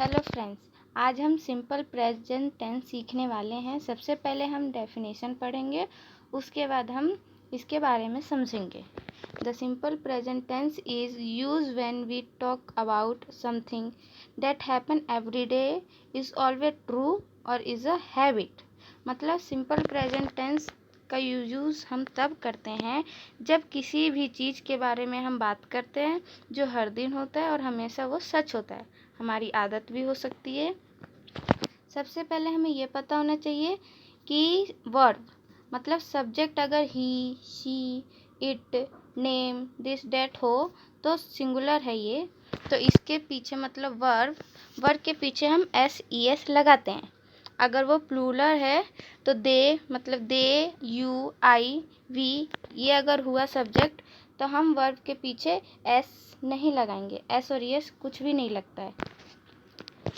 Hello friends, आज हम simple present tense सीखने वाले हैं। सबसे पहले हम डेफिनेशन पढ़ेंगे, उसके बाद हम इसके बारे में समझेंगे। The simple present tense is use when we talk about something that happen every day, is always true और इज़ अ हैबिट। मतलब सिंपल प्रेजेंट टेंस का यूज़ हम तब करते हैं जब किसी भी चीज़ के बारे में हम बात करते हैं जो हर दिन होता है और हमेशा वो सच होता है, हमारी आदत भी हो सकती है। सबसे पहले हमें ये पता होना चाहिए कि वर्ब मतलब सब्जेक्ट अगर he, she, it, name, this, that हो तो सिंगुलर है ये, तो इसके पीछे मतलब वर्ब के पीछे हम एस लगाते हैं। अगर वो प्लूरल है तो दे मतलब दे, यू, आई, वी, ये अगर हुआ सब्जेक्ट तो हम वर्ब के पीछे एस नहीं लगाएंगे। एस और एस कुछ भी नहीं लगता है।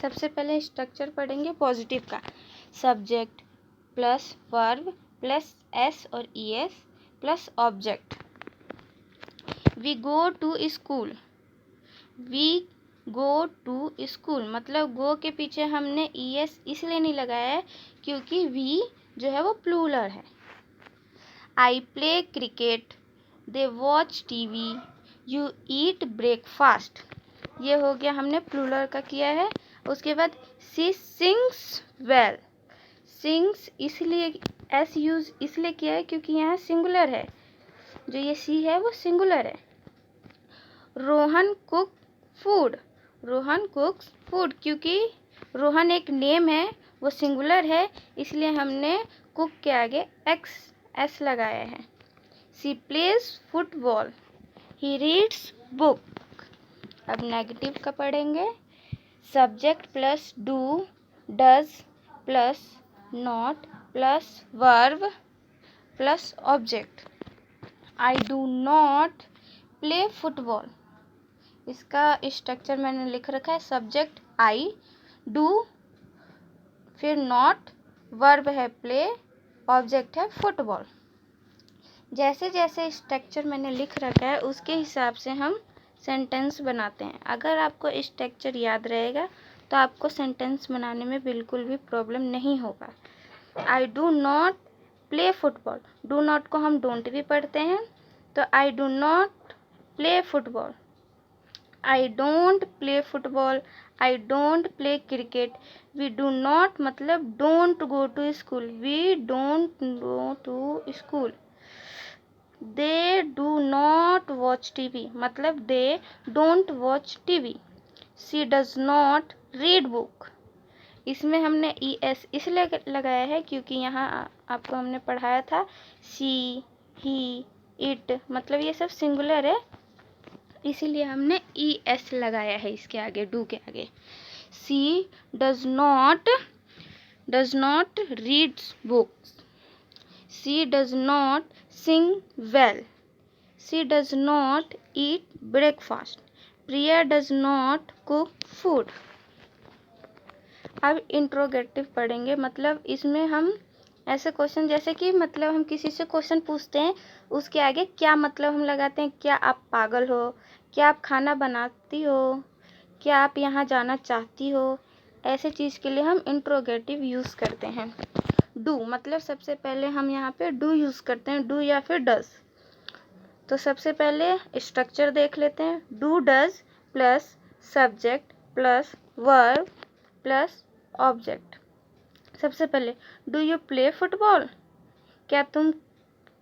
सबसे पहले स्ट्रक्चर पढ़ेंगे पॉजिटिव का। Subject plus verb plus S और S plus object. We go to school. We go to school मतलब गो के पीछे हमने एस इसलिए नहीं लगाया है क्योंकि वी जो है वो प्लूरल है। I play cricket. They watch TV. You eat breakfast. ये हो गया, हमने प्लूरल का किया है। उसके बाद सी सिंग्स वेल। सिंग्स इसलिए एस यूज इसलिए किया है क्योंकि यहाँ सिंगुलर है, जो ये सी है वो सिंगुलर है। Rohan cook food. Rohan कुक्स food क्योंकि रोहन एक नेम है, वो सिंगुलर है, इसलिए हमने कुक के आगे एस लगाया है। She plays football. He reads book. अब नेगेटिव का पढ़ेंगे। Subject plus do, does plus not plus verb plus object. I do not play football. इसका स्ट्रक्चर मैंने लिख रखा है। सब्जेक्ट आई, डू, फिर नॉट, वर्ब है प्ले, ऑब्जेक्ट है फुटबॉल। जैसे जैसे स्ट्रक्चर मैंने लिख रखा है उसके हिसाब से हम सेंटेंस बनाते हैं। अगर आपको स्ट्रक्चर याद रहेगा तो आपको सेंटेंस बनाने में बिल्कुल भी प्रॉब्लम नहीं होगा। I do not play football. Do not को हम डोंट भी पढ़ते हैं, तो I do not play football. I don't play football. I don't play cricket. We do not मतलब don't go to school. We don't go to school. They do not watch TV मतलब they don't watch TV. She does not read book. इसमें हमने E S इसलिए लगाया है क्योंकि यहाँ आपको हमने पढ़ाया था शी, ही, इट मतलब ये सब सिंगुलर है, इसीलिए हमने ई एस लगाया है इसके आगे, डू के आगे। She does not reads books. She does not sing well. She does not eat breakfast. Priya does not cook food. अब इंट्रोगेटिव पढ़ेंगे। मतलब इसमें हम ऐसे क्वेश्चन जैसे कि मतलब हम किसी से क्वेश्चन पूछते हैं, उसके आगे क्या मतलब हम लगाते हैं। क्या आप पागल हो? क्या आप खाना बनाती हो? क्या आप यहाँ जाना चाहती हो? ऐसे चीज़ के लिए हम इंट्रोगेटिव यूज़ करते हैं। डू मतलब सबसे पहले हम यहाँ पे डू यूज़ करते हैं, डू या फिर डज। तो सबसे पहले स्ट्रक्चर देख लेते हैं। Do does plus subject plus verb plus object. सबसे पहले डू यू प्ले फुटबॉल। क्या तुम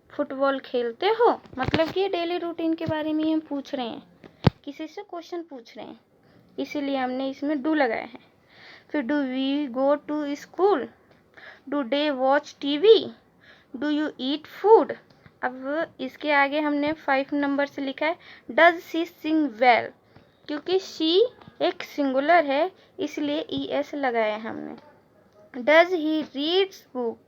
फुटबॉल खेलते हो? मतलब कि डेली रूटीन के बारे में हम पूछ रहे हैं, किसी से क्वेश्चन पूछ रहे हैं, इसीलिए हमने इसमें डू लगाया है। फिर do we go to school. Do they watch TV. Do you eat food. अब इसके आगे हमने 5 नंबर से लिखा है डज शी सिंग वेल क्योंकि शी एक सिंगुलर है, इसलिए ई एस लगाया है हमने। Does he reads book.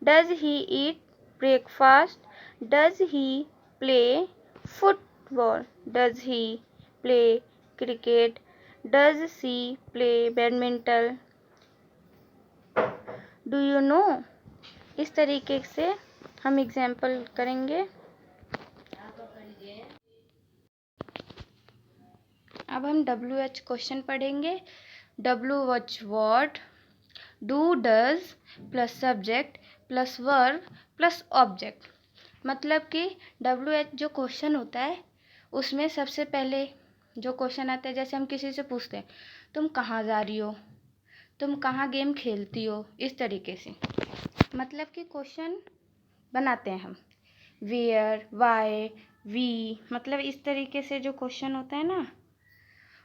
Does he eat breakfast. Does he play football. Does he play cricket. Does she play badminton. Do you know. इस तरीके से हम एग्जाम्पल करेंगे। अब हम WH क्वेश्चन पढ़ेंगे। W watch what, do does plus subject plus verb plus object. मतलब कि WH जो क्वेश्चन होता है उसमें सबसे पहले जो क्वेश्चन आता है, जैसे हम किसी से पूछते हैं तुम कहाँ जा रही हो, तुम कहाँ गेम खेलती हो, इस तरीके से मतलब कि क्वेश्चन बनाते हैं हम। वेयर, वाई, वी, मतलब इस तरीके से जो क्वेश्चन होता है ना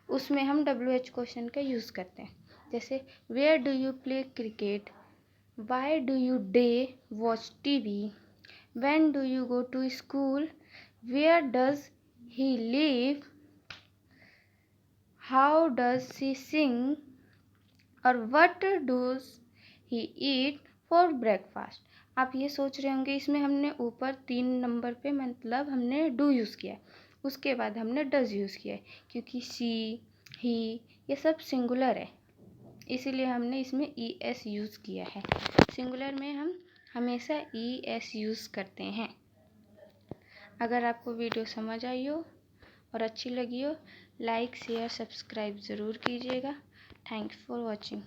उसमें हम WH क्वेश्चन का यूज़ करते हैं। जैसे where do you play cricket, why do you day watch TV, when do you go to school, where does he live, how does she sing, और what does he eat for breakfast. आप ये सोच रहे होंगे इसमें हमने ऊपर 3 number पे मतलब हमने डू यूज़ किया है, उसके बाद हमने डज यूज़ किया है, क्योंकि शी, ही ये सब सिंगुलर है, इसीलिए हमने इसमें ES यूज़ किया है। सिंगुलर में हम हमेशा ES यूज़ करते हैं। अगर आपको वीडियो समझ आई हो और अच्छी लगी हो, लाइक शेयर सब्सक्राइब ज़रूर कीजिएगा। Thanks for watching.